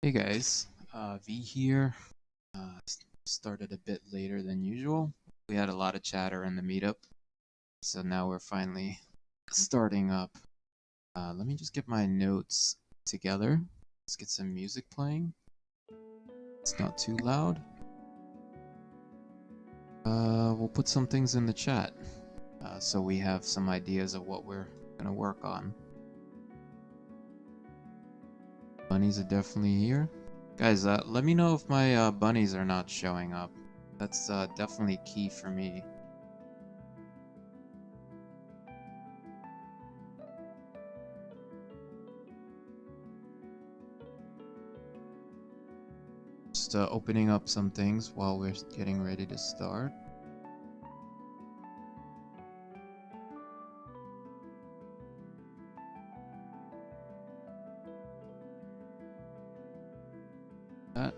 Hey guys, V here. Started a bit later than usual. We had a lot of chatter in the meetup, so now we're finally starting up. Let me just get my notes together. Let's get some music playing. It's not too loud. We'll put some things in the chat, so we have some ideas of what we're gonna work on. Bunnies are definitely here. Guys, let me know if my bunnies are not showing up. That's definitely key for me. Just opening up some things while we're getting ready to start. That.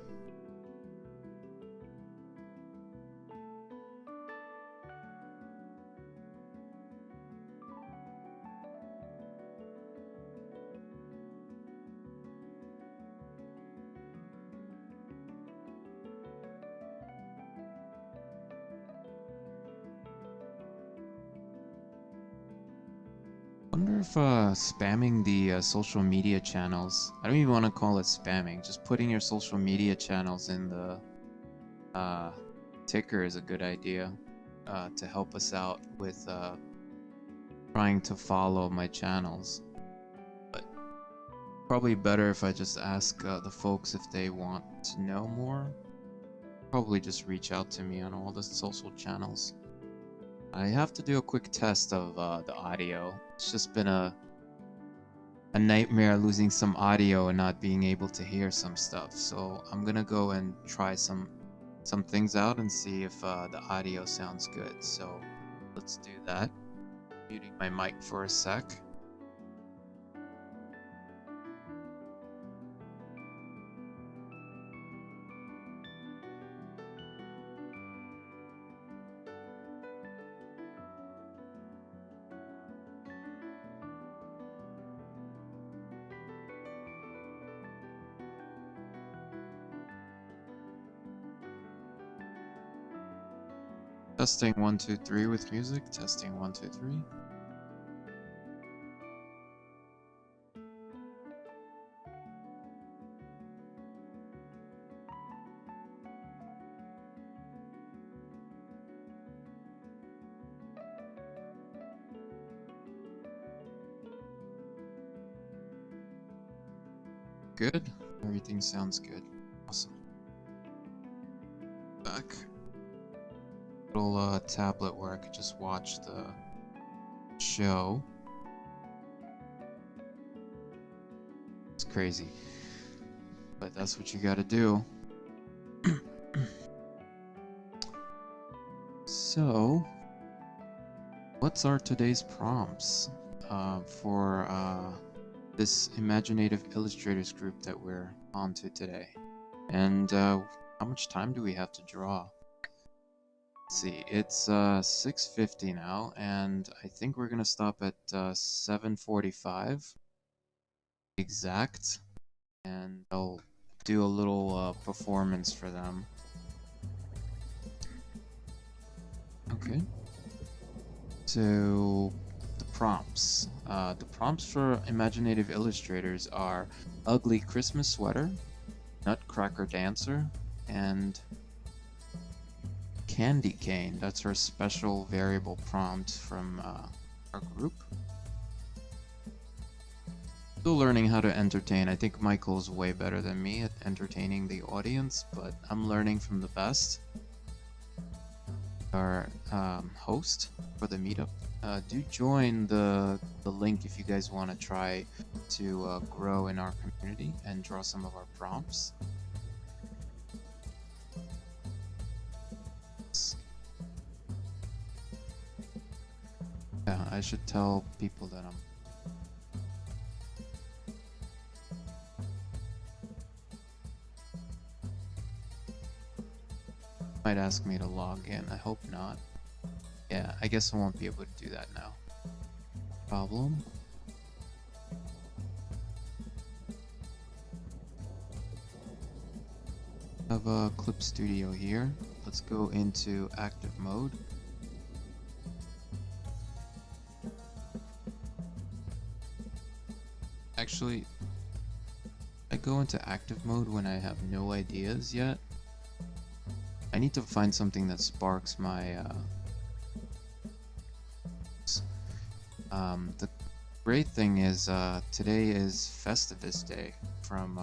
Wonder if spamming the social media channels, I don't even want to call it spamming, just putting your social media channels in the ticker is a good idea to help us out with trying to follow my channels. But probably better if I just ask the folks if they want to know more. Probably just reach out to me on all the social channels. I have to do a quick test of the audio. It's just been a nightmare losing some audio and not being able to hear some stuff. So I'm gonna go and try some things out and see if the audio sounds good. So let's do that. Muting my mic for a sec. Testing 1 2 3 with music. Testing 1 2 3. Good. Everything sounds good. Awesome. Back. Little tablet where I could just watch the show. It's crazy, but that's what you gotta do. So, what's our today's prompts for this imaginative illustrators group that we're on to today? And how much time do we have to draw? Let's see, it's 6:50 now, and I think we're gonna stop at 7:45 exact, and I'll do a little performance for them. Okay. So the prompts. The prompts for imaginative illustrators are ugly Christmas sweater, Nutcracker dancer, and candy cane. That's our special variable prompt from our group. Still learning how to entertain. I think Michael's way better than me at entertaining the audience, but I'm learning from the best. Our host for the meetup. Do join the link if you guys want to try to grow in our community and draw some of our prompts. Yeah, I should tell people that I'm might ask me to log in. I hope not. Yeah, I guess I won't be able to do that now. Problem. have a clip studio here. Let's go into active mode. Actually, I go into active mode when I have no ideas yet. I need to find something that sparks my the great thing is today is Festivus Day from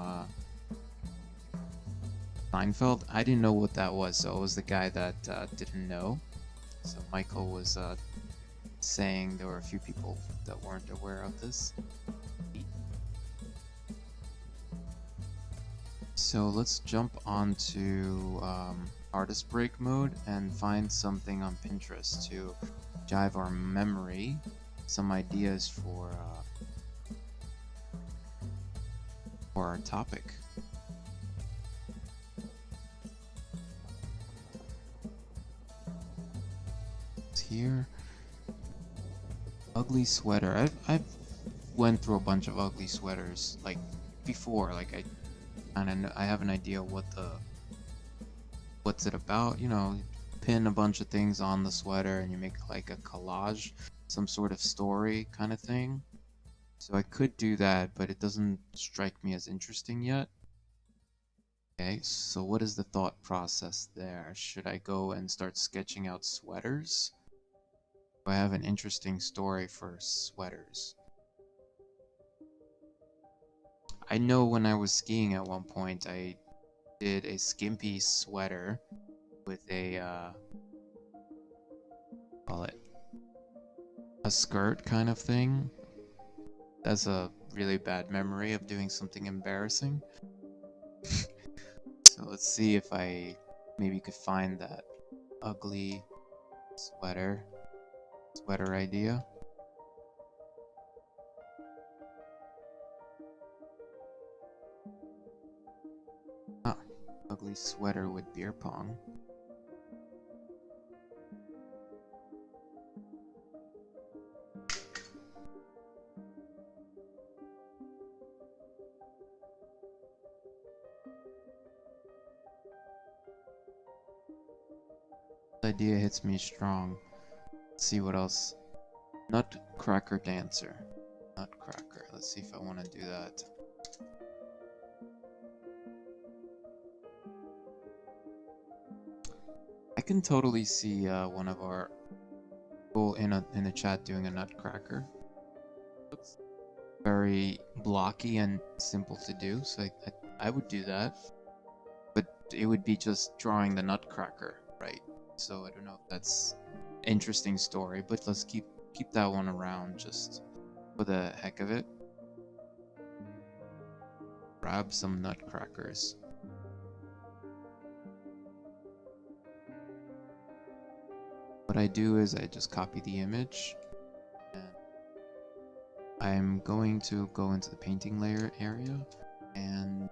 Seinfeld. I didn't know what that was, so I was the guy that didn't know. So Michael was saying there were a few people that weren't aware of this. So let's jump onto artist break mode and find something on Pinterest to jive our memory, some ideas for our topic. It's here. Ugly sweater. I've went through a bunch of ugly sweaters like before. Like I have an idea what's it about. You know, pin a bunch of things on the sweater and you make like a collage, some sort of story kind of thing. So I could do that, but it doesn't strike me as interesting yet. Okay, so what is the thought process there? Should I go and start sketching out sweaters? Do I have an interesting story for sweaters? I know when I was skiing at one point, I did a skimpy sweater with a call it a skirt kind of thing. That's a really bad memory of doing something embarrassing. So let's see if I maybe could find that ugly sweater idea. Ah, ugly sweater with beer pong. The idea hits me strong. Let's see what else. Nutcracker dancer. Nutcracker. Let's see if I want to do that. I can totally see one of our people in the chat doing a Nutcracker. Looks very blocky and simple to do, so I would do that. But it would be just drawing the Nutcracker, right? So I don't know if that's an interesting story, but let's keep that one around just for the heck of it. Grab some nutcrackers. What I do is I just copy the image and I'm going to go into the painting layer area and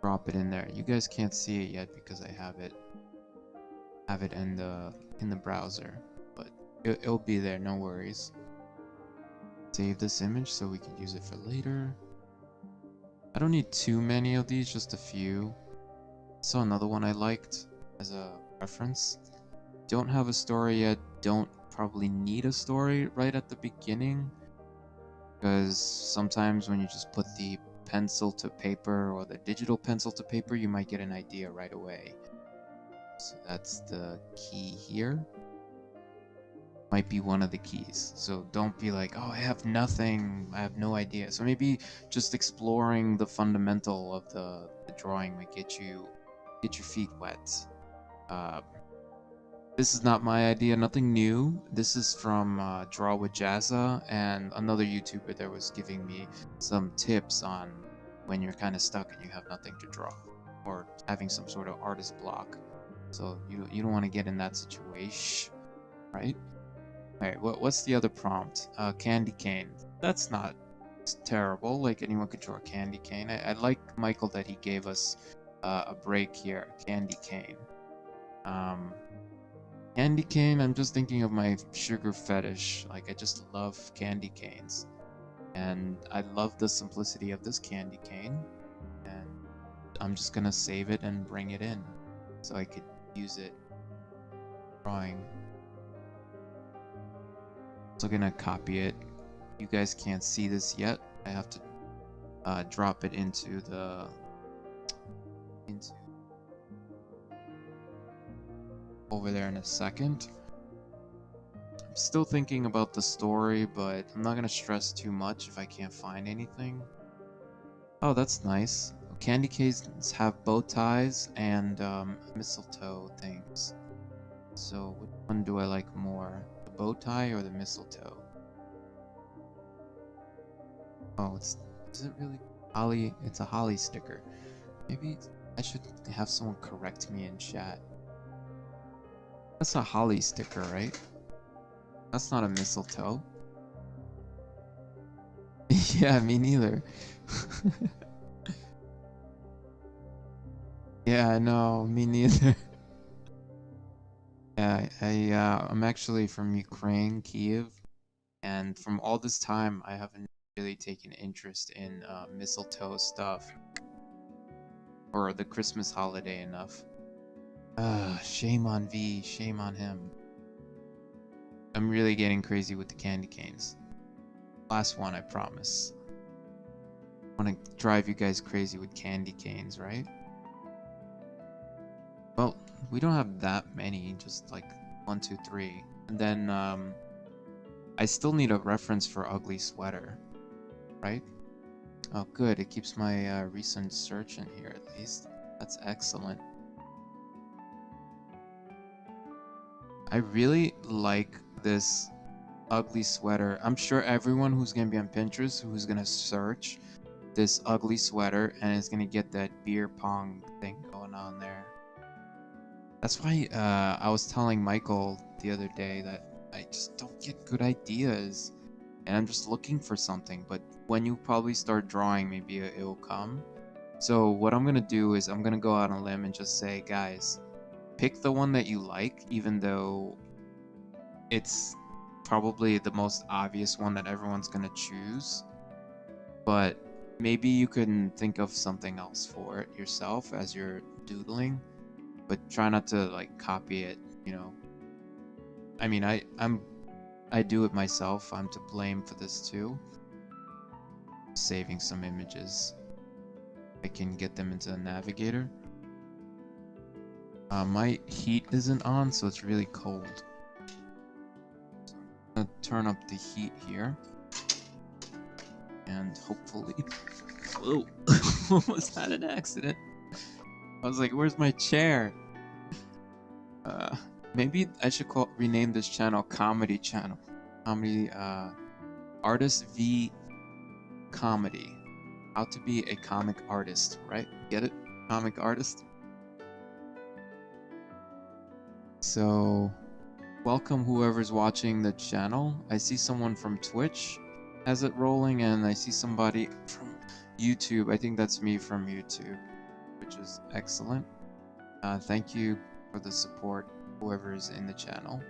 drop it in there. You guys can't see it yet because I have it in the browser, but it'll be there, no worries. Save this image so we can use it for later. I don't need too many of these, just a few. Saw another one I liked as a reference. Don't have a story yet, don't probably need a story right at the beginning, because sometimes when you just put the pencil to paper or the digital pencil to paper, you might get an idea right away. So that's the key here. Might be one of the keys. So don't be like, oh, I have nothing, I have no idea. So maybe just exploring the fundamental of the drawing might get your feet wet. This is not my idea, nothing new. This is from Draw with Jazza and another YouTuber that was giving me some tips on when you're kind of stuck and you have nothing to draw or having some sort of artist block. So you don't want to get in that situation, right? Alright, what's the other prompt? Candy cane. That's not terrible, like anyone could draw a candy cane. I like Michael that he gave us a break here. Candy cane. Candy cane, I'm just thinking of my sugar fetish. Like, I just love candy canes. And I love the simplicity of this candy cane. And I'm just gonna save it and bring it in so I could use it drawing. So I'm gonna copy it. You guys can't see this yet. I have to drop it into over there in a second. I'm still thinking about the story, but I'm not gonna stress too much if I can't find anything. Oh, that's nice. Candy canes have bow ties and mistletoe things. So which one do I like more? The bow tie or the mistletoe? Oh, is it really holly? It's a holly sticker. Maybe I should have someone correct me in chat. That's a holly sticker, right? That's not a mistletoe. Yeah, me neither. Yeah, no, me neither. Yeah, I'm actually from Ukraine, Kiev, and from all this time, I haven't really taken interest in mistletoe stuff or the Christmas holiday enough. Shame on V, shame on him. I'm really getting crazy with the candy canes. Last one, I promise. I want to drive you guys crazy with candy canes, right? Well, we don't have that many, just like 1, 2, 3. And then I still need a reference for ugly sweater, right? Oh good, it keeps my recent search in here at least. That's excellent. I really like this ugly sweater. I'm sure everyone who's gonna be on Pinterest who's gonna search this ugly sweater and is gonna get that beer pong thing going on there. That's why I was telling Michael the other day that I just don't get good ideas and I'm just looking for something, but when you probably start drawing, maybe it will come. So what I'm gonna do is I'm gonna go out on a limb and just say, guys, pick the one that you like, even though it's probably the most obvious one that everyone's gonna choose, but maybe you can think of something else for it yourself as you're doodling, but try not to like copy it, you know. I mean, I do it myself. I'm to blame for this too. Saving some images. I can get them into the navigator. My heat isn't on, so it's really cold. So I'm gonna turn up the heat here. And hopefully... Whoa! Almost had an accident. I was like, where's my chair? Maybe I should rename this channel Comedy Channel. Comedy, Artist v Comedy. How to be a comic artist, right? Get it? Comic artist? So, welcome whoever's watching the channel. I see someone from Twitch has it rolling, and I see somebody from YouTube. I think that's me from YouTube, which is excellent. Thank you for the support, whoever's in the channel.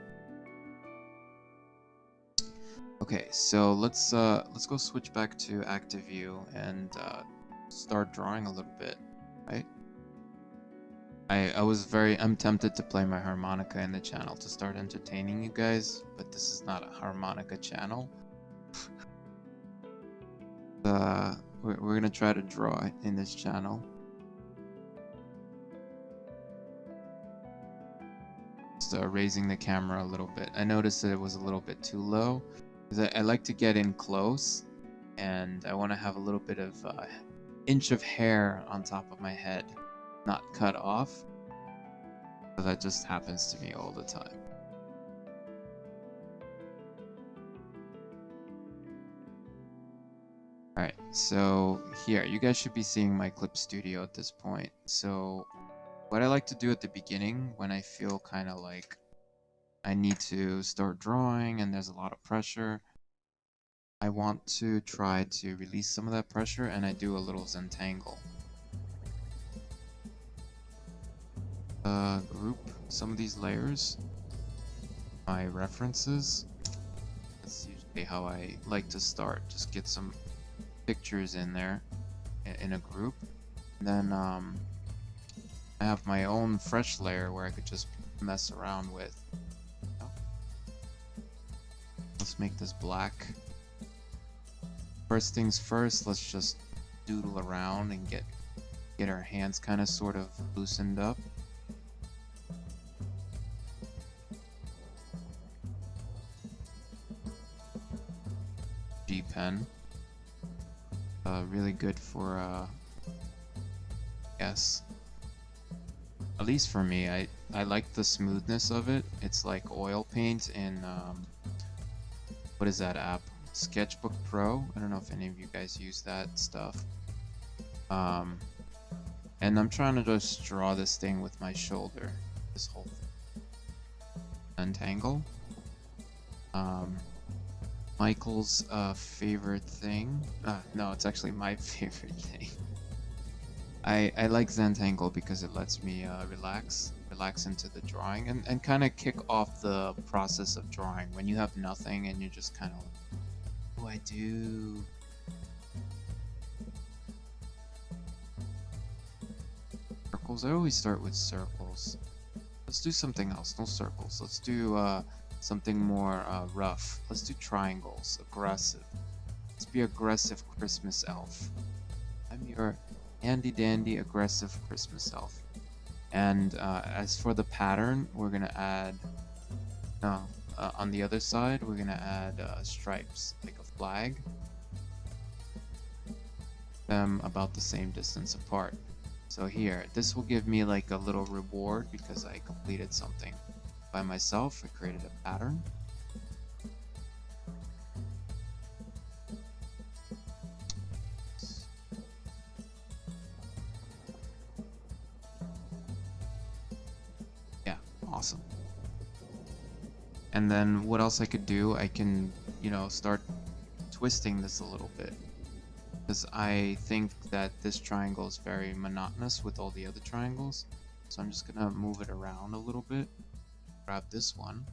Okay, so let's go switch back to active view and start drawing a little bit, right? I'm tempted to play my harmonica in the channel to start entertaining you guys, but this is not a harmonica channel. We're gonna try to draw in this channel. Just raising the camera a little bit. I noticed that it was a little bit too low, because I like to get in close, and I want to have a little bit of inch of hair on top of my head, not cut off. So that just happens to me all the time. Alright, so here, you guys should be seeing my clip studio at this point. So what I like to do at the beginning when I feel kind of like I need to start drawing and there's a lot of pressure, I want to try to release some of that pressure, and I do a little Zentangle. Group some of these layers, my references. That's usually how I like to start. Just get some pictures in there in a group. And then I have my own fresh layer where I could just mess around with. Let's make this black. First things first, let's just doodle around and get our hands kind of sort of loosened up. G pen. Really good for yes. At least for me, I like the smoothness of it. It's like oil paint in what is that app? Sketchbook Pro. I don't know if any of you guys use that stuff. And I'm trying to just draw this thing with my shoulder. This whole thing. Untangle. Michael's favorite thing. No, it's actually my favorite thing. I like Zentangle because it lets me relax into the drawing and kind of kick off the process of drawing when you have nothing and you're just kind of like, what do I do? Circles. I always start with circles. Let's do something else. No circles. Let's do something more rough. Let's do triangles. Aggressive. Let's be aggressive Christmas elf. I'm your handy dandy aggressive Christmas elf. And as for the pattern, we're gonna add on the other side we're gonna add stripes like a flag. Them about the same distance apart. So here, this will give me like a little reward because I completed something by myself. I created a pattern. Yeah, awesome. And then what else I could do? I can, you know, start twisting this a little bit. Because I think that this triangle is very monotonous with all the other triangles. So I'm just gonna move it around a little bit. Grab this one.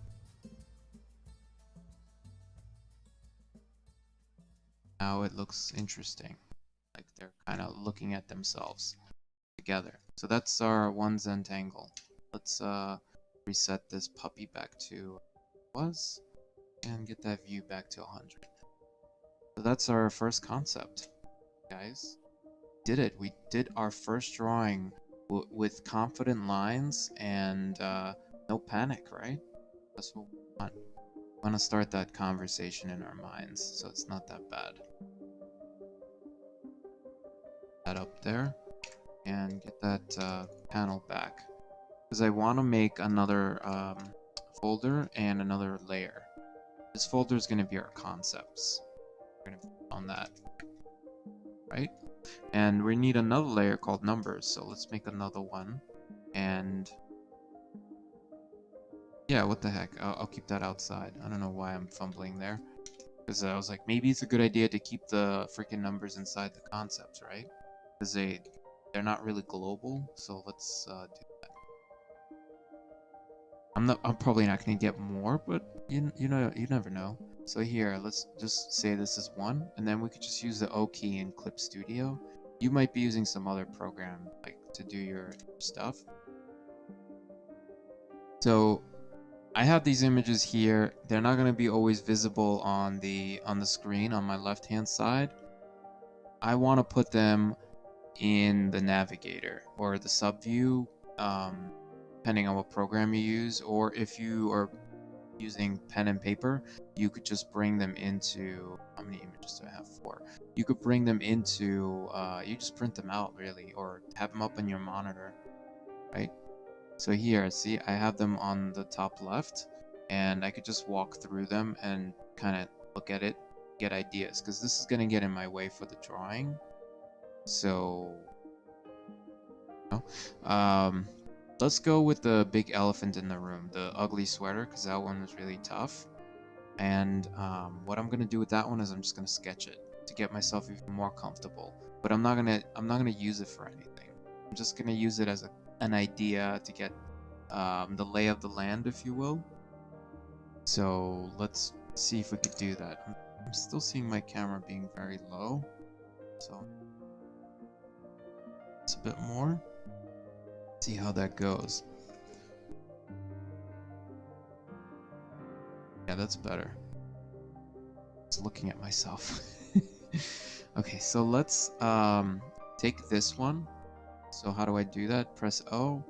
Now it looks interesting. Like they're kind of looking at themselves together. So that's our one Zentangle. Let's reset this puppy back to was and get that view back to 100. So that's our first concept. Guys, did it. We did our first drawing with confident lines and no panic, right? That's what we want. We want to start that conversation in our minds, so it's not that bad. That up there and get that panel back because I want to make another folder and another layer. This folder is going to be our concepts. We're going to put on that. Right? And we need another layer called numbers, so let's make another one. And yeah, what the heck, I'll keep that outside. I don't know why I'm fumbling there, because I was like, maybe it's a good idea to keep the freaking numbers inside the concepts, right? Because they're not really global, so let's do that. I'm probably not going to get more, but you know, you never know. So here, let's just say this is 1, and then we could just use the O key in Clip Studio. You might be using some other program like to do your stuff. So I have these images here. They're not going to be always visible on the screen on my left-hand side. I want to put them in the navigator or the subview, depending on what program you use, or if you are using pen and paper, you could just bring them into, how many images do I have? 4. You could bring them into, you just print them out really, or have them up on your monitor, right? So here, see, I have them on the top left, and I could just walk through them and kind of look at it, get ideas, because this is going to get in my way for the drawing. So, let's go with the big elephant in the room, the ugly sweater, because that one was really tough. And what I'm gonna do with that one is I'm just gonna sketch it to get myself even more comfortable. But I'm not gonna use it for anything. I'm just gonna use it as an idea to get the lay of the land, if you will. So let's see if we could do that. I'm still seeing my camera being very low, so It's a bit more. See how that goes. Yeah, that's better. Just looking at myself. Okay, so let's take this one. So how do I do that? Press O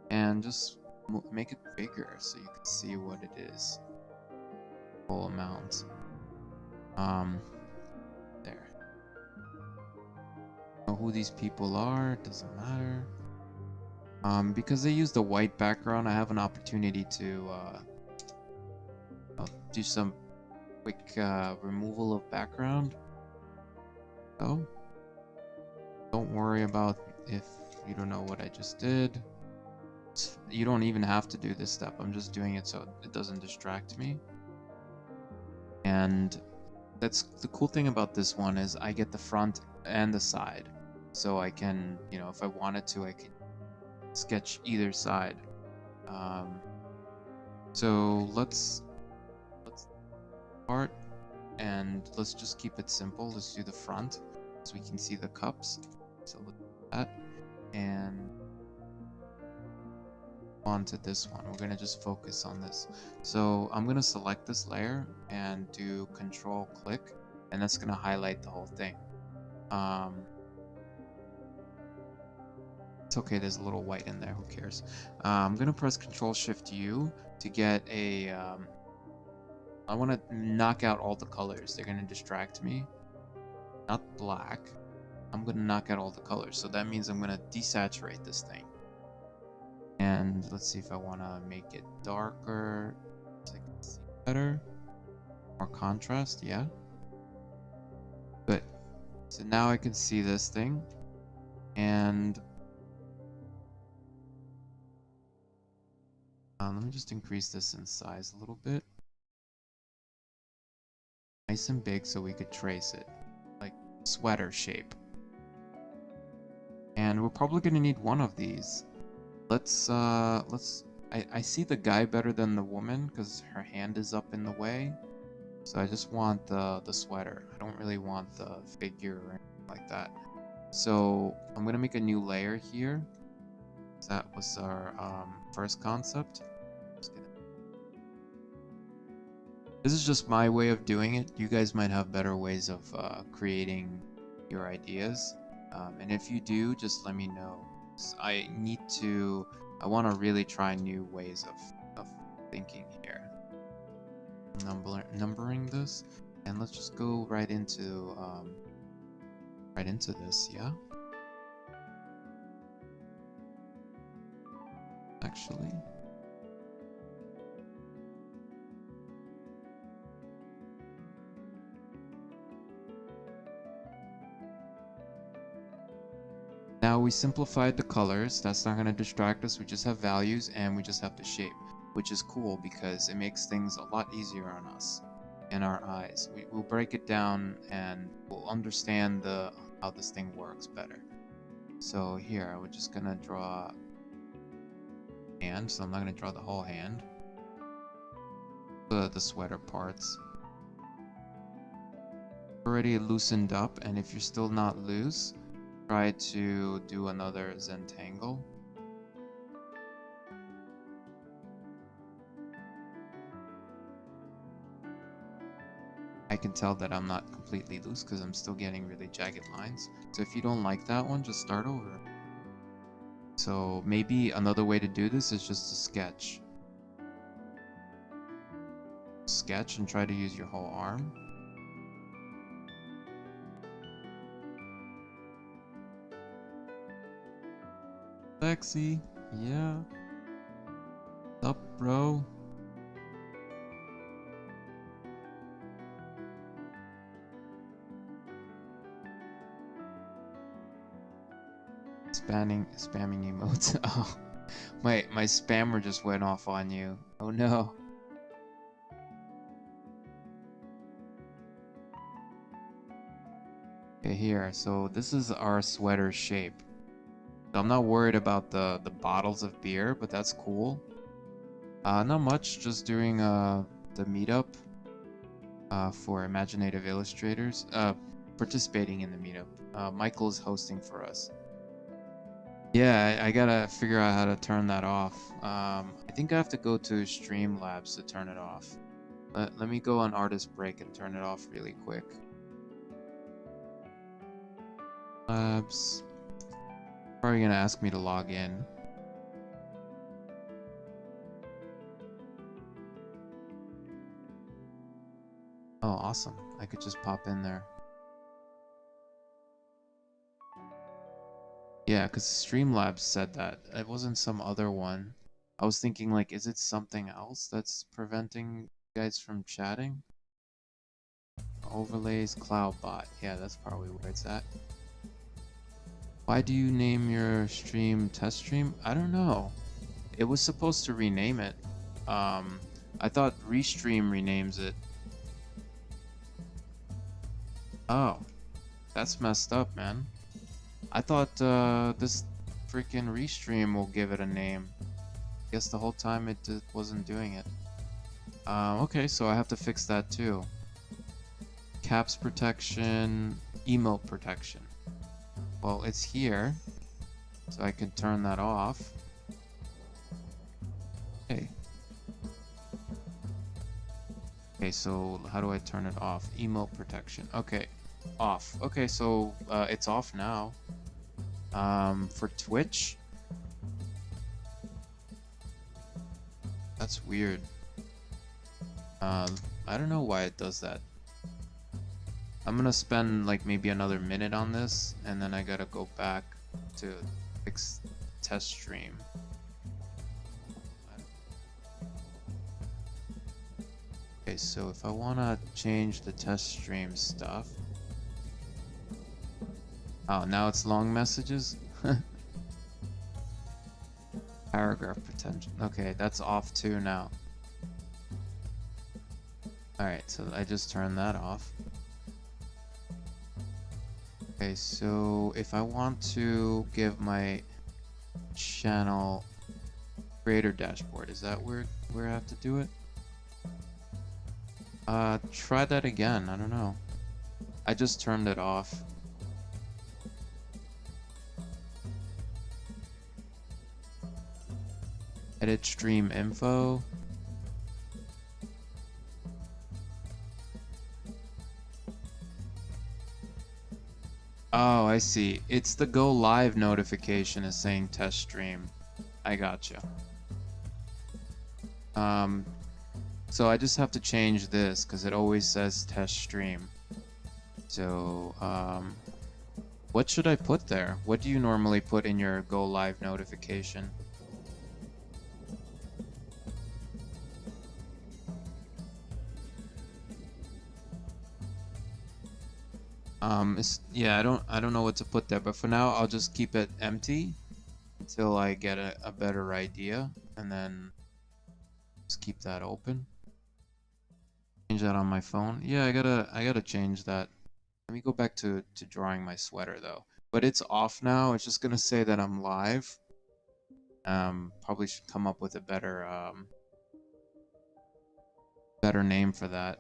and just make it bigger so you can see what it is. Full amount. There. Know who these people are, doesn't matter. Because they use the white background, I have an opportunity to I'll do some quick removal of background. So don't worry about if you don't know what I just did. You don't even have to do this step. I'm just doing it so it doesn't distract me. And that's the cool thing about this one is I get the front and the side. So I can, you know, if I wanted to, I could sketch either side. So let's start and let's just keep it simple. Let's do the front so we can see the cups. So let's do that and on to this one. We're gonna just focus on this. So I'm gonna select this layer and do Control click, and that's gonna highlight the whole thing. It's okay, there's a little white in there, who cares? I'm gonna press Control Shift U to get a I want to knock out all the colors. They're gonna distract me. Not black. I'm gonna knock out all the colors, so that means I'm gonna desaturate this thing. And let's see if I want to make it darker so I can see better. More contrast, yeah. Good. So now I can see this thing. And let me just increase this in size a little bit. Nice and big so we could trace it. Like sweater shape. And we're probably going to need one of these. I see the guy better than the woman because her hand is up in the way. So I just want the sweater. I don't really want the figure or anything like that. So I'm gonna make a new layer here. That was our first concept. This is just my way of doing it. You guys might have better ways of creating your ideas. And if you do, just let me know. I want to really try new ways of thinking here. Numbering this, and let's just go right into this, yeah? Actually. Now we simplified the colors. That's not going to distract us. We just have values and we just have the shape, which is cool because it makes things a lot easier on us and our eyes. We'll break it down and we'll understand how this thing works better. So here, we're just going to draw a hand. So I'm not going to draw the whole hand. The sweater parts. Already loosened up, and if you're still not loose, try to do another Zentangle. I can tell that I'm not completely loose because I'm still getting really jagged lines. So if you don't like that one, just start over. So maybe another way to do this is just to sketch. Sketch and try to use your whole arm. Sexy, yeah. What's up, bro? Spamming emotes. Oh, my spammer just went off on you. Oh no. Okay, here. So this is our sweater shape. I'm not worried about the bottles of beer, but that's cool. Not much, just doing the meetup for imaginative illustrators. Participating in the meetup. Michael is hosting for us. Yeah, I gotta figure out how to turn that off. I think I have to go to Streamlabs to turn it off. Let me go on artist break and turn it off really quick. Labs. Probably gonna ask me to log in. Oh, awesome. I could just pop in there. Yeah, because Streamlabs said that. It wasn't some other one. I was thinking, like, is it something else that's preventing you guys from chatting? Overlays, CloudBot. Yeah, that's probably where it's at. Why do you name your stream test stream? I don't know. It was supposed to rename it. I thought Restream renames it. Oh, that's messed up, man. I thought this freaking Restream will give it a name. Guess the whole time it wasn't doing it. Okay, so I have to fix that too. Caps protection, emote protection. Well, it's here, so I can turn that off. Okay. Okay, so how do I turn it off? Emote protection. Okay, off. Okay, so it's off now. For Twitch, that's weird. I don't know why it does that. I'm gonna spend like maybe another minute on this, and then I gotta go back to fix test stream. Okay, so if I wanna change the test stream stuff. Oh, now it's long messages? Paragraph potential. Okay, that's off too now. Alright, so I just turned that off. Okay, so if I want to give my channel creator dashboard, is that where I have to do it? Try that again. I don't know. I just turned it off. Edit stream info. Oh, I see. It's the go live notification is saying test stream. I gotcha. So I just have to change this because it always says test stream. So, what should I put there? What do you normally put in your go live notification? Yeah, I don't know what to put there, but for now I'll just keep it empty until I get a better idea, and then just keep that open. Change that on my phone. Yeah, I gotta change that. Let me go back to drawing my sweater though. But it's off now. It's just gonna say that I'm live. Probably should come up with a better name for that.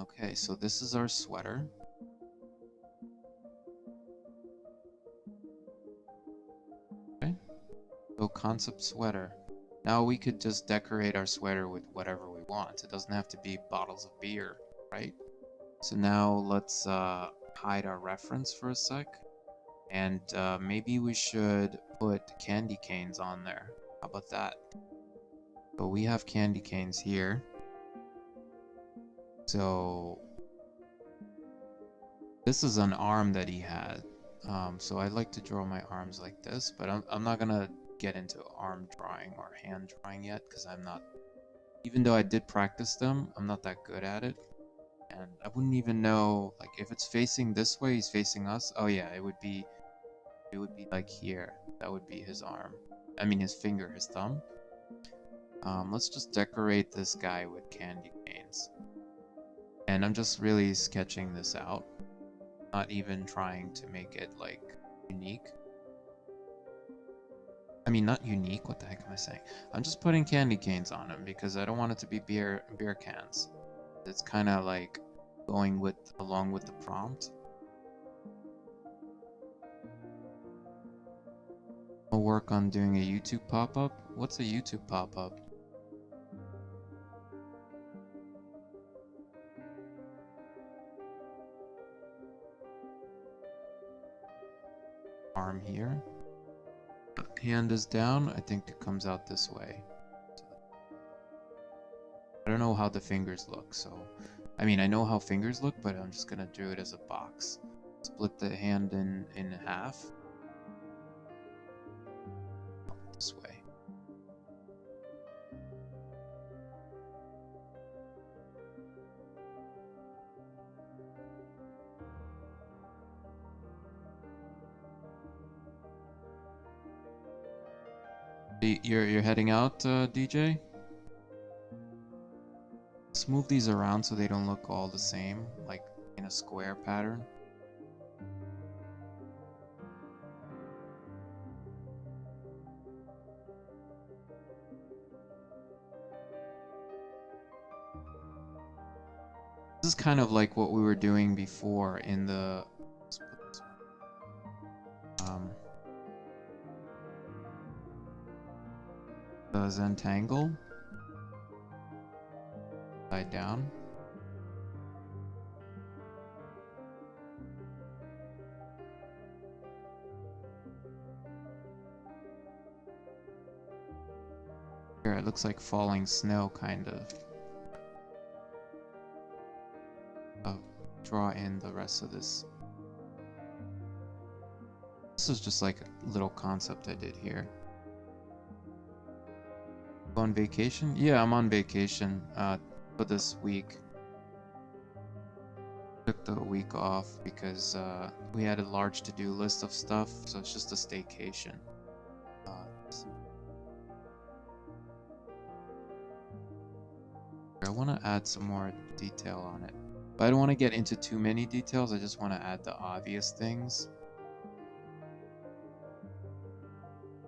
Okay, so this is our sweater. Okay, so concept sweater. Now we could just decorate our sweater with whatever we want. It doesn't have to be bottles of beer, right? So now let's hide our reference for a sec. And maybe we should put candy canes on there. How about that? So we have candy canes here. So this is an arm that he had. So I like to draw my arms like this, but I'm not gonna get into arm drawing or hand drawing yet because I'm not, even though I did practice them, I'm not that good at it. And I wouldn't even know, like, if it's facing this way, he's facing us. Oh yeah, it would be like here. That would be his arm. I mean his finger, his thumb. Let's just decorate this guy with candy canes. And I'm just really sketching this out. Not even trying to make it like unique. I mean, not unique, what the heck am I saying? I'm just putting candy canes on him because I don't want it to be beer cans. It's kind of like going along with the prompt. I'll work on doing a YouTube pop-up. What's a YouTube pop-up? Arm here. Hand is down. I think it comes out this way. I don't know how the fingers look, so... I mean, I know how fingers look, but I'm just gonna do it as a box. Split the hand in half. This way. You're heading out, DJ? Let's move these around so they don't look all the same, like in a square pattern. This is kind of like what we were doing before in the Zentangle. Side down. Here, it looks like falling snow, kind of. Draw in the rest of this. This is just like a little concept I did here. Go on vacation? Yeah, I'm on vacation for this week. Took the week off because we had a large to-do list of stuff, so it's just a staycation. I want to add some more detail on it. But I don't want to get into too many details, I just want to add the obvious things.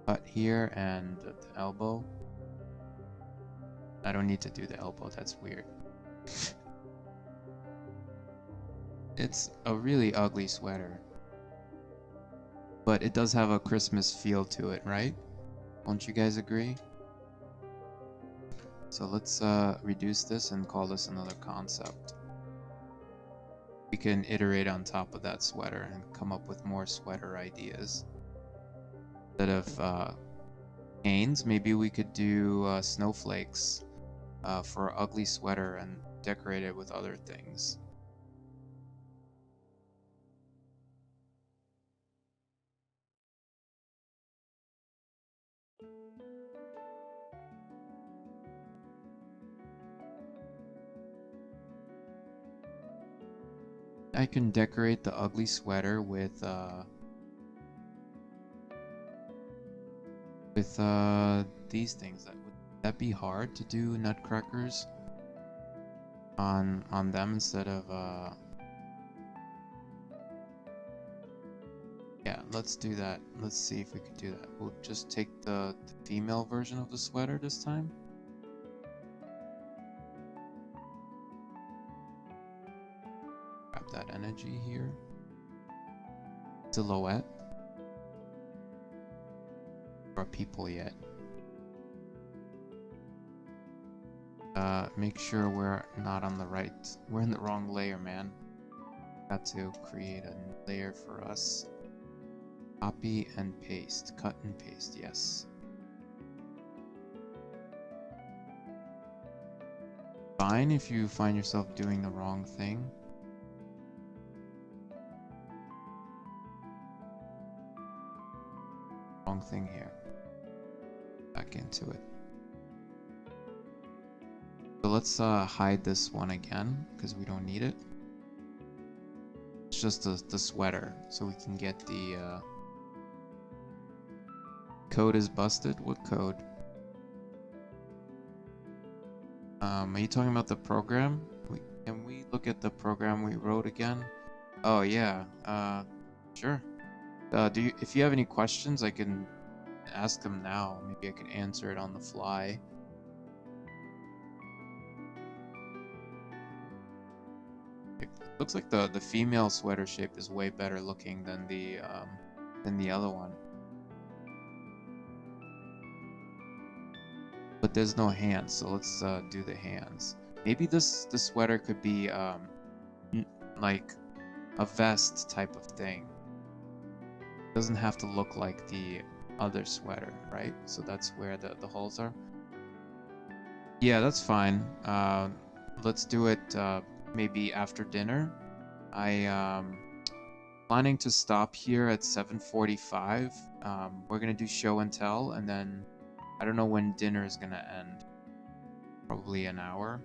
Cut here and the elbow. I don't need to do the elbow, that's weird. It's a really ugly sweater. But it does have a Christmas feel to it, right? Won't you guys agree? So let's reduce this and call this another concept. We can iterate on top of that sweater and come up with more sweater ideas. Instead of canes, maybe we could do snowflakes for ugly sweater and decorate it with other things. I can decorate the ugly sweater with these things. Would that be hard to do nutcrackers on them instead of yeah, let's do that. Let's see if we could do that. We'll just take the female version of the sweater this time. Grab that energy here. Silhouette. Or people yet. Make sure we're not on the right. We're in the wrong layer, man. Got to create a new layer for us. Copy and paste. Cut and paste, yes. Fine if you find yourself doing the wrong thing. Wrong thing here. Back into it. So let's hide this one again because we don't need it. It's just the sweater, so we can get the code is busted. What code? Are you talking about the program? Can we look at the program we wrote again? Oh yeah. Sure. If you have any questions, I can ask them now. Maybe I could answer it on the fly. It looks like the female sweater shape is way better looking than the other one. but there's no hands, so let's do the hands. Maybe this sweater could be like a vest type of thing. It doesn't have to look like the other sweater, right? So that's where the holes are. Yeah, that's fine. Let's do it maybe after dinner. I planning to stop here at 7:45. We're gonna do show and tell, and then I don't know when dinner is gonna end. Probably an hour.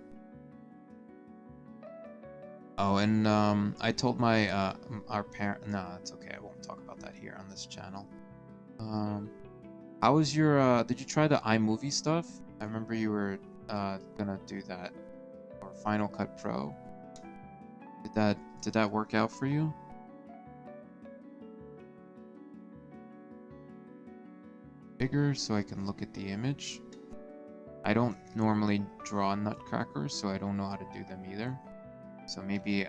Oh, and I told my our parent. No, it's okay. I won't talk about that here on this channel. How was your? Did you try the iMovie stuff? I remember you were gonna do that, or Final Cut Pro. Did that work out for you? Bigger so I can look at the image. I don't normally draw Nutcrackers, so I don't know how to do them either. So maybe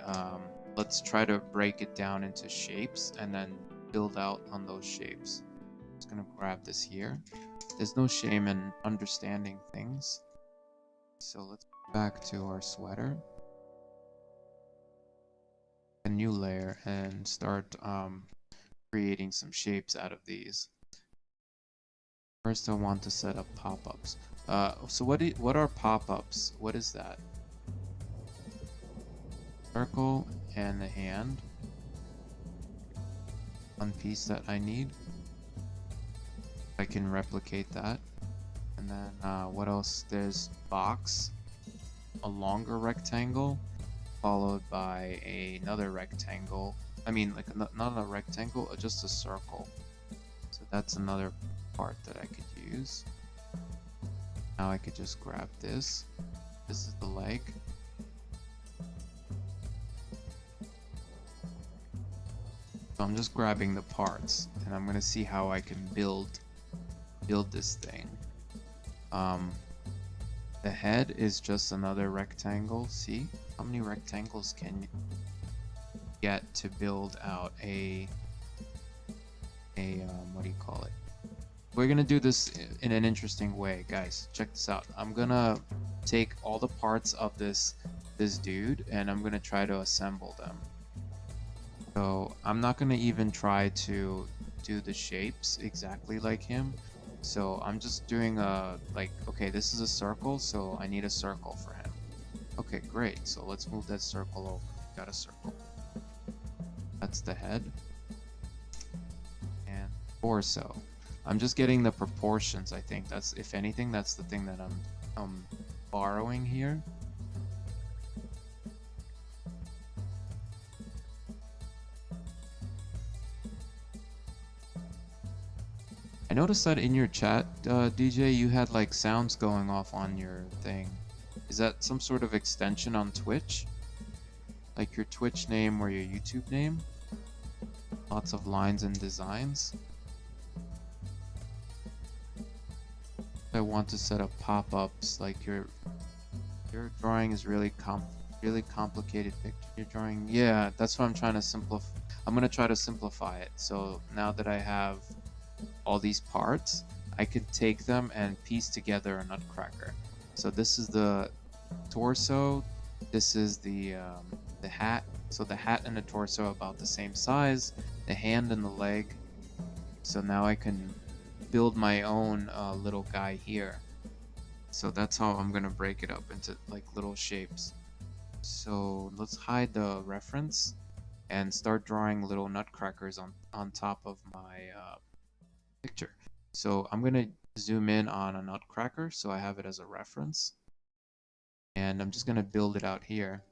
let's try to break it down into shapes and then build out on those shapes. I'm just gonna grab this here. There's no shame in understanding things. So let's go back to our sweater. A new layer and start creating some shapes out of these. First I want to set up pop-ups. So what are pop-ups? What is that? Circle and a hand. One piece that I need. I can replicate that. And then what else? There's box, a longer rectangle, followed by another rectangle. I mean, like not a rectangle, just a circle. So that's another part that I could use. Now I could just grab this. This is the leg. So I'm just grabbing the parts, and I'm gonna see how I can build this thing. The head is just another rectangle. See how many rectangles can you get to build out a what do you call it? We're gonna do this in an interesting way, guys. Check this out. I'm gonna take all the parts of this dude, and I'm gonna try to assemble them. So I'm not gonna even try to do the shapes exactly like him. So I'm just doing okay, this is a circle, so I need a circle for him. Okay, great. So let's move that circle over. Got a circle. That's the head. And torso. I'm just getting the proportions, I think. That's, if anything, that's the thing that I'm borrowing here. I noticed that in your chat, DJ, you had like sounds going off on your thing. Is that some sort of extension on Twitch? Like your Twitch name or your YouTube name? Lots of lines and designs. I want to set up pop-ups, like your drawing is really complicated picture. You're drawing, yeah, that's what I'm trying to simplify. I'm gonna try to simplify it. So now that I have all these parts, I could take them and piece together a Nutcracker. So this is the torso, this is the hat. So the hat and the torso are about the same size, the hand and the leg. So now I can build my own little guy here. So that's how I'm gonna break it up into like little shapes. So let's hide the reference and start drawing little nutcrackers on top of my picture. So I'm gonna zoom in on a nutcracker so I have it as a reference, and I'm just gonna build it out here.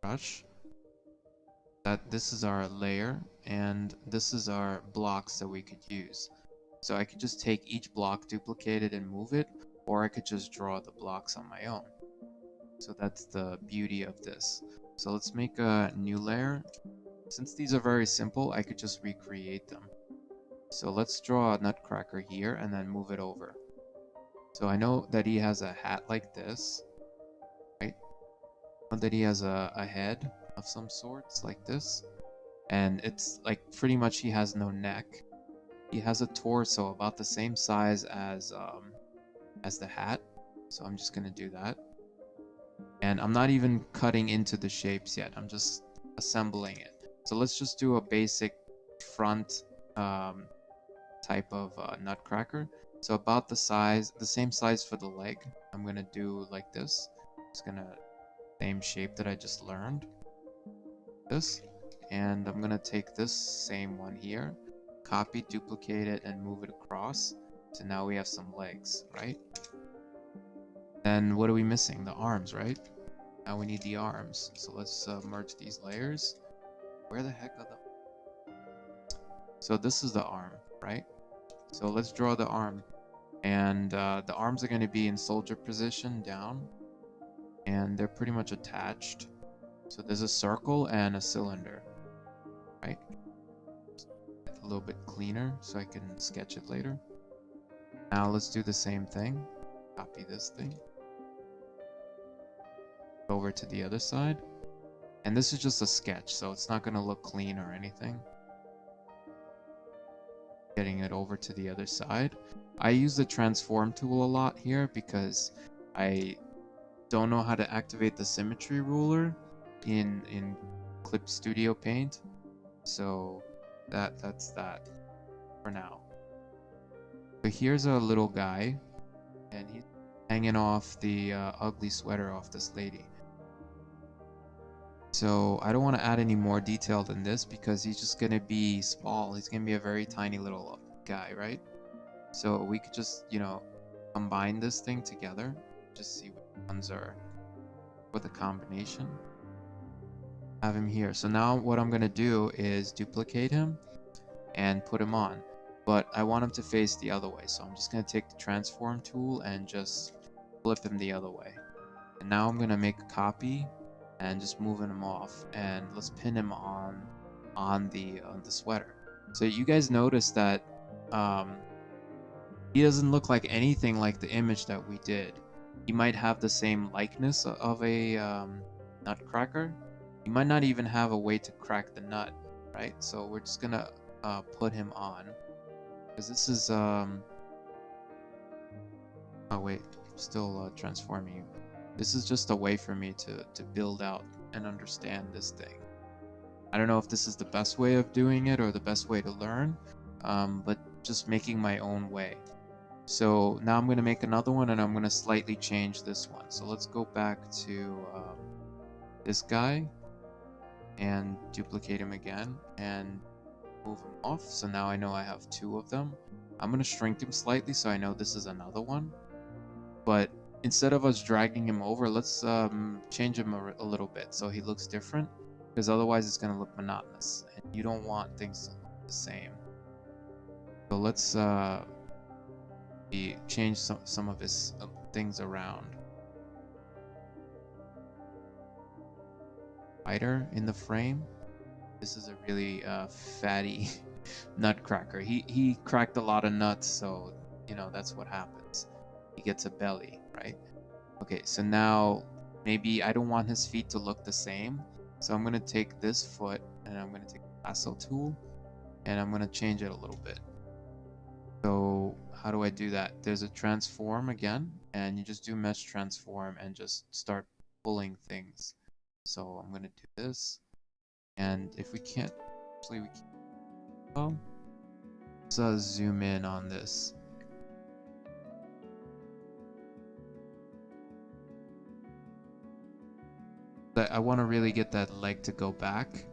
Brush. This is our layer, and this is our blocks that we could use. So I could just take each block, duplicate it, and move it, or I could just draw the blocks on my own. So that's the beauty of this. So let's make a new layer. Since these are very simple, I could just recreate them. So let's draw a nutcracker here and then move it over. So I know that he has a hat like this, right? I know that he has a head of some sorts like this, and it's like pretty much he has no neck. he has a torso about the same size as the hat. So I'm just gonna do that. And I'm not even cutting into the shapes yet. I'm just assembling it. So let's just do a basic front type of Nutcracker. So about the size, the same size for the leg. I'm gonna do like this. It's gonna same shape that I just learned. This, and I'm gonna take this same one here, copy, duplicate it, and move it across. So now we have some legs, right? Then what are we missing? The arms, right? Now we need the arms. So let's merge these layers. Where the heck are the... So this is the arm, right? So let's draw the arm. And the arms are going to be in soldier position down. And they're pretty much attached. So there's a circle and a cylinder, right? A little bit cleaner so I can sketch it later. Now let's do the same thing. Copy this thing. Over to the other side. And this is just a sketch, so it's not going to look clean or anything. Getting it over to the other side. I use the transform tool a lot here because I don't know how to activate the symmetry ruler in Clip Studio Paint. So that's that for now. But here's a little guy, and he's hanging off the ugly sweater off this lady. So I don't want to add any more detail than this because he's just going to be small. He's going to be a very tiny little guy, right? So we could just, you know, combine this thing together. Just see what ones are for the combination. Have him here. So now what I'm going to do is duplicate him and put him on. But I want him to face the other way. So I'm just going to take the transform tool and just flip him the other way. And now I'm going to make a copy and just moving him off, and let's pin him on the sweater. So you guys notice that he doesn't look like anything like the image that we did. He might have the same likeness of a Nutcracker. He might not even have a way to crack the nut, right? So we're just gonna put him on, because this is oh wait, I'm still transforming you. This is just a way for me to build out and understand this thing. I don't know if this is the best way of doing it or the best way to learn, but just making my own way. So now I'm going to make another one, and I'm going to slightly change this one. So let's go back to this guy and duplicate him again and move him off. So now I know I have two of them. I'm going to shrink him slightly so I know this is another one. But instead of us dragging him over, let's change him a little bit so he looks different, because otherwise it's going to look monotonous and you don't want things to look the same. So let's change some of his things around. Spider in the frame. This is a really fatty Nutcracker. He cracked a lot of nuts, so you know that's what happens. He gets a belly, right? Okay, so now maybe I don't want his feet to look the same, so I'm gonna take this foot and I'm gonna take the lasso tool and I'm gonna change it a little bit. So how do I do that? There's a transform again, and you just do mesh transform and just start pulling things. So I'm gonna do this, and if we can't, actually we can. Well, let's zoom in on this. I want to really get that leg to go back.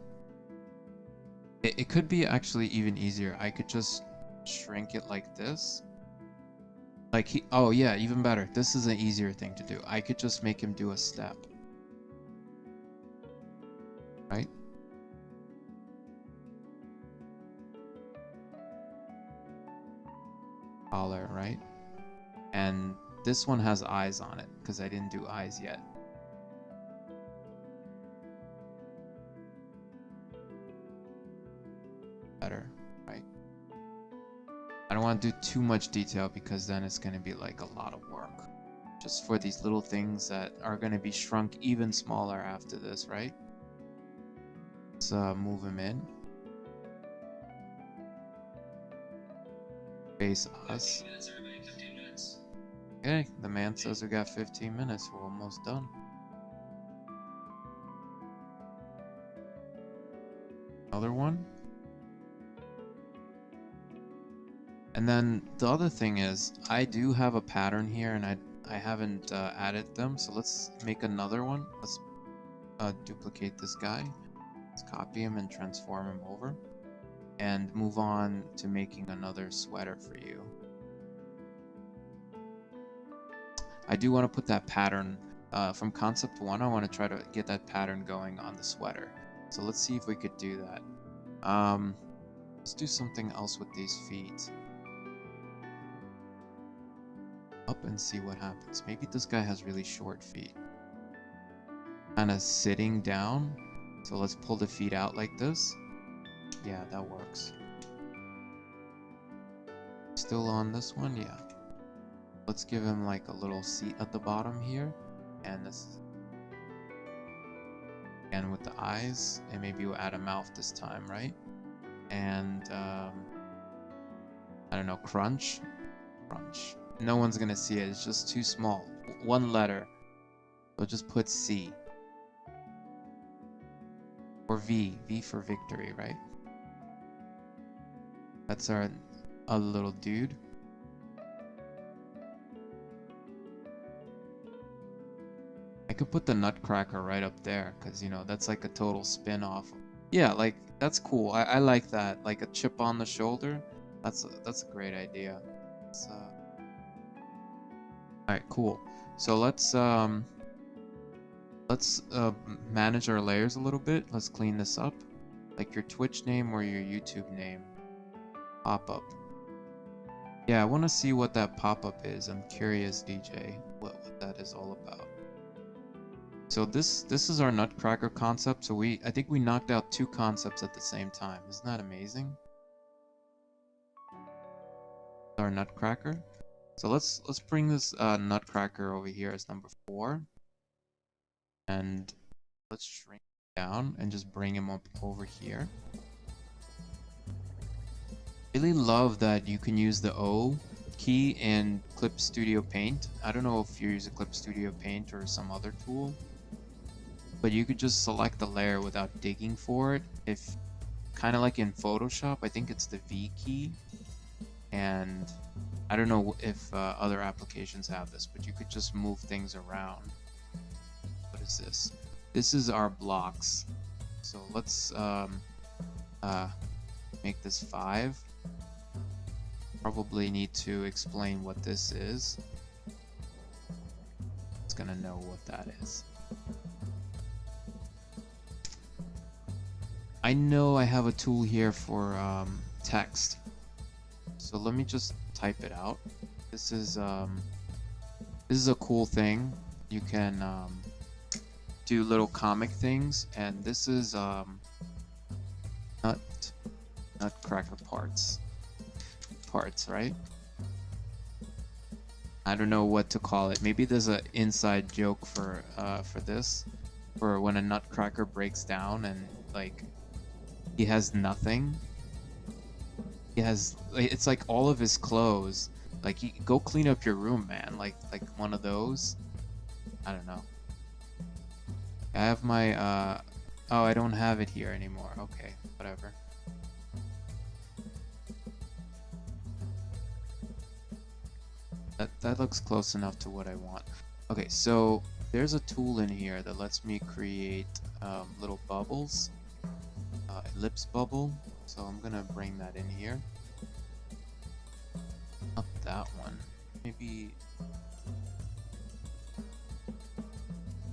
It could be actually even easier. I could just shrink it like this. Like oh yeah, even better. This is an easier thing to do. I could just make him do a step. Right? Collar, right? And this one has eyes on it because I didn't do eyes yet. Better, right? I don't want to do too much detail because then it's going to be like a lot of work just for these little things that are going to be shrunk even smaller after this, right? Let's move him in. face us. Okay, the man says we got 15 minutes. We're almost done. Another one. And then the other thing is, I do have a pattern here, and I haven't added them. So let's make another one. Let's duplicate this guy. Let's copy him and transform him over, and move on to making another sweater for you. I do want to put that pattern from concept 1. I want to try to get that pattern going on the sweater. So let's see if we could do that. Let's do something else with these feet. Up and see what happens. Maybe this guy has really short feet. Kind of sitting down. So let's pull the feet out like this. Yeah, that works. Still on this one? Yeah. Let's give him like a little seat at the bottom here. And this. And with the eyes. And maybe we'll add a mouth this time, right? And I don't know, crunch. No one's gonna see it. It's just too small. One letter. So just put C. Or V. V for victory, right? That's our little dude. I could put the Nutcracker right up there, because, you know, that's like a total spin-off. Yeah, like, that's cool. I like that. Like a chip on the shoulder. That's a great idea. Alright, cool. So let's manage our layers a little bit. Let's clean this up. Like your Twitch name or your YouTube name. Pop-up. Yeah, I want to see what that pop-up is. I'm curious, DJ, what that is all about. So this is our Nutcracker concept. So I think we knocked out 2 concepts at the same time. Isn't that amazing? Our Nutcracker. So let's bring this Nutcracker over here as number 4. And let's shrink down and just bring him up over here. Really love that you can use the O key in Clip Studio Paint. I don't know if you use a Clip Studio Paint or some other tool, but you could just select the layer without digging for it. If kind of like in Photoshop, I think it's the V key, and I don't know if other applications have this, but you could just move things around. What is this? This is our blocks. So let's make this 5. Probably need to explain what this is. It's gonna know what that is. I know I have a tool here for text. So let me just type it out. This is a cool thing. You can do little comic things, and this is Nutcracker parts, right? I don't know what to call it. Maybe there's an inside joke for this, for when a Nutcracker breaks down and like he has nothing. He has, it's like all of his clothes. Like, go clean up your room, man. Like one of those. I don't know. I have my oh, I don't have it here anymore. Okay, whatever. That looks close enough to what I want. Okay, so there's a tool in here that lets me create little bubbles. Ellipse bubble. So I'm gonna bring that in here. Not that one. Maybe.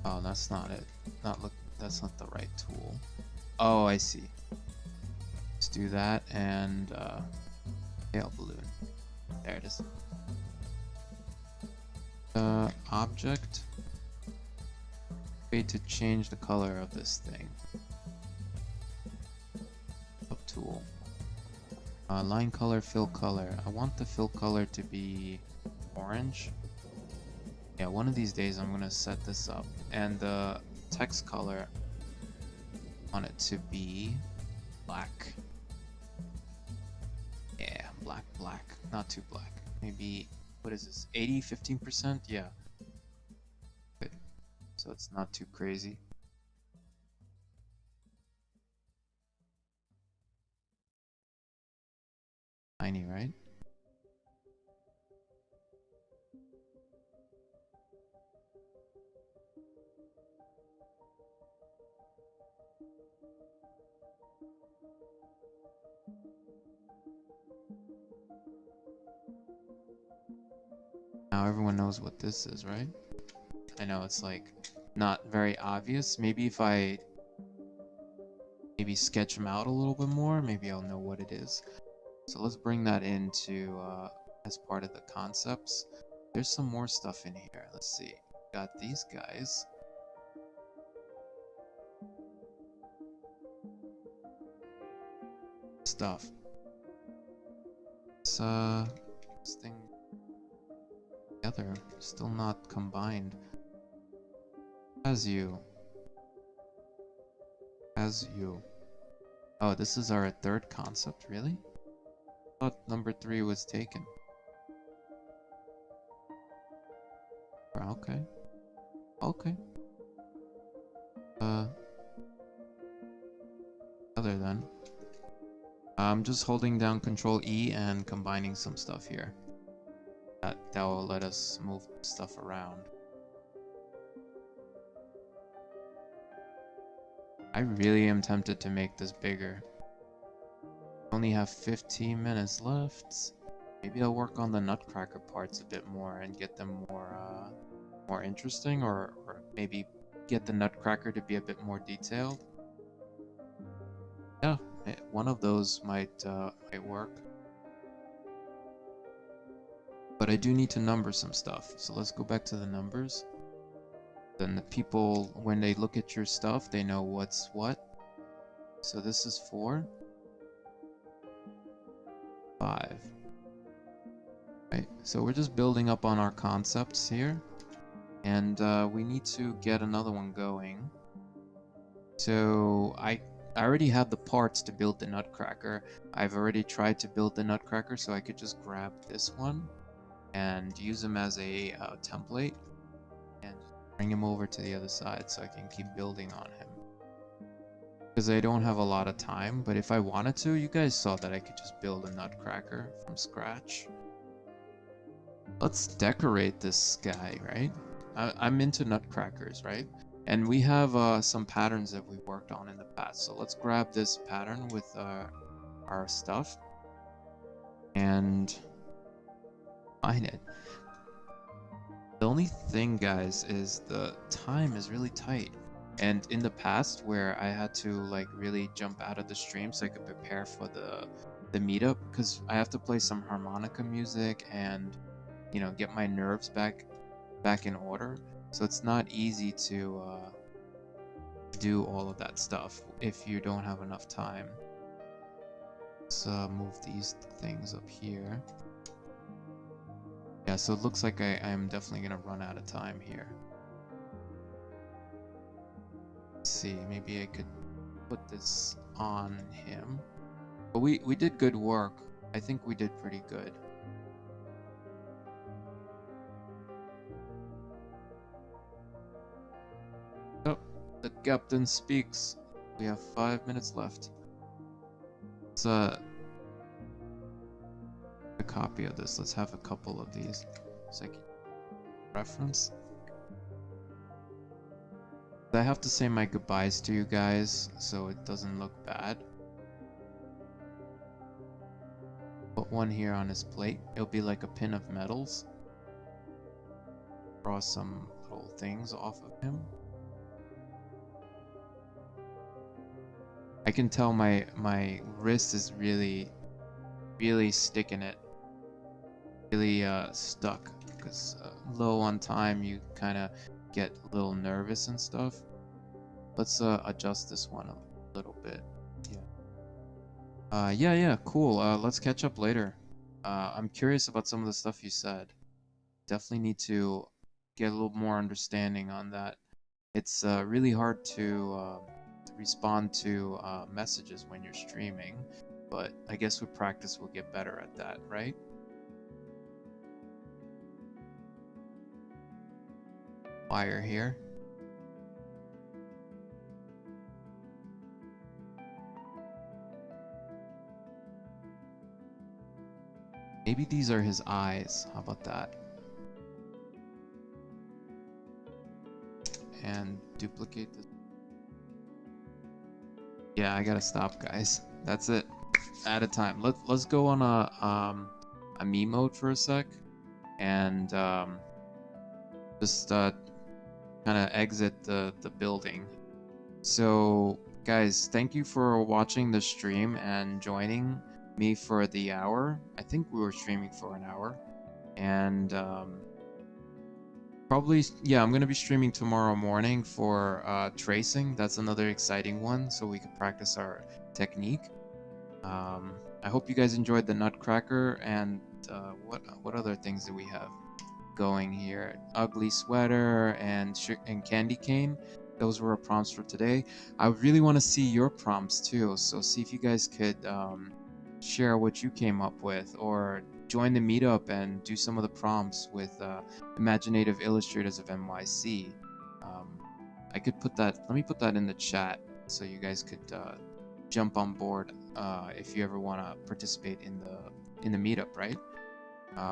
Oh, that's not it. That's not the right tool. Oh, I see. Let's do that and tail balloon. There it is. Object. Way to change the color of this thing. Up tool. Line color, fill color. I want the fill color to be orange. Yeah, one of these days I'm gonna set this up. And the text color, I want it to be black. Yeah, black. black, not too black. Maybe, what is this, 80, 15%? Yeah. Good. So it's not too crazy. Tiny, right? Now everyone knows what this is, right? I know it's like not very obvious. Maybe if I sketch them out a little bit more, maybe I'll know what it is. So let's bring that into as part of the concepts. There's some more stuff in here. Let's see. Got these guys. Stuff. This thing together, still not combined. As you. Oh, this is our third concept, really? I thought number 3 was taken. Okay. Okay. Other then. I'm just holding down Control E and combining some stuff here. That will let us move stuff around. I really am tempted to make this bigger. Only have 15 minutes left. Maybe I'll work on the Nutcracker parts a bit more and get them more interesting, or maybe get the Nutcracker to be a bit more detailed. Yeah, one of those might work. But I do need to number some stuff, so let's go back to the numbers. Then the people, when they look at your stuff, they know what's what. So this is 4. 5. Right, so we're just building up on our concepts here. And we need to get another one going. So I already have the parts to build the Nutcracker. I've already tried to build the Nutcracker, so I could just grab this one and use him as a template and bring him over to the other side so I can keep building on him. Because I don't have a lot of time, but if I wanted to, you guys saw that I could just build a Nutcracker from scratch. Let's decorate this guy, right? I'm into Nutcrackers, right? And we have some patterns that we worked on in the past. So let's grab this pattern with our stuff and find it. The only thing, guys, is the time is really tight. And in the past, where I had to like really jump out of the stream so I could prepare for the meetup, because I have to play some harmonica music and, you know, get my nerves back in order. So it's not easy to do all of that stuff if you don't have enough time. Let's move these things up here. Yeah, so it looks like I'm definitely gonna run out of time here. Let's see, maybe I could put this on him. But we did good work. I think we did pretty good. Oh, the captain speaks. We have 5 minutes left. Let's a copy of this. Let's have a couple of these so I can reference. I have to say my goodbyes to you guys so it doesn't look bad. Put one here on his plate. It'll be like a pin of medals. Draw some little things off of him. I can tell my wrist is really sticking it. Really stuck, because low on time you kind of get a little nervous and stuff. Let's adjust this one a little bit. Yeah, cool. Let's catch up later. I'm curious about some of the stuff you said. Definitely need to get a little more understanding on that. It's really hard to respond to messages when you're streaming, but I guess with practice we'll get better at that, right? Wire here. Maybe these are his eyes. How about that? And duplicate this. Yeah, I gotta stop, guys. That's it. At a time. Let's go on a me mode for a sec, and just kind of exit the building. So, guys, thank you for watching the stream and joining me for the hour. I think we were streaming for an hour, and probably, yeah, I'm gonna be streaming tomorrow morning for tracing. That's another exciting one, so we can practice our technique. I hope you guys enjoyed the Nutcracker, and what other things do we have going here? Ugly sweater and candy cane. Those were our prompts for today. I really want to see your prompts too, so see if you guys could share what you came up with, or join the meetup and do some of the prompts with Imaginative Illustrators of NYC. I could put that. Let me put that in the chat so you guys could jump on board if you ever want to participate in the meetup, right?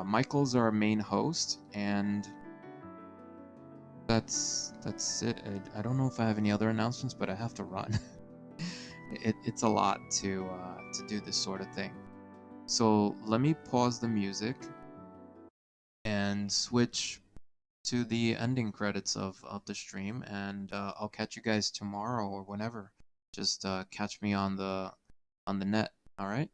Michael's our main host, and that's it. I don't know if I have any other announcements, but I have to run. It's a lot to do this sort of thing. So let me pause the music and switch to the ending credits of the stream, and I'll catch you guys tomorrow or whenever. Just catch me on the net. All right.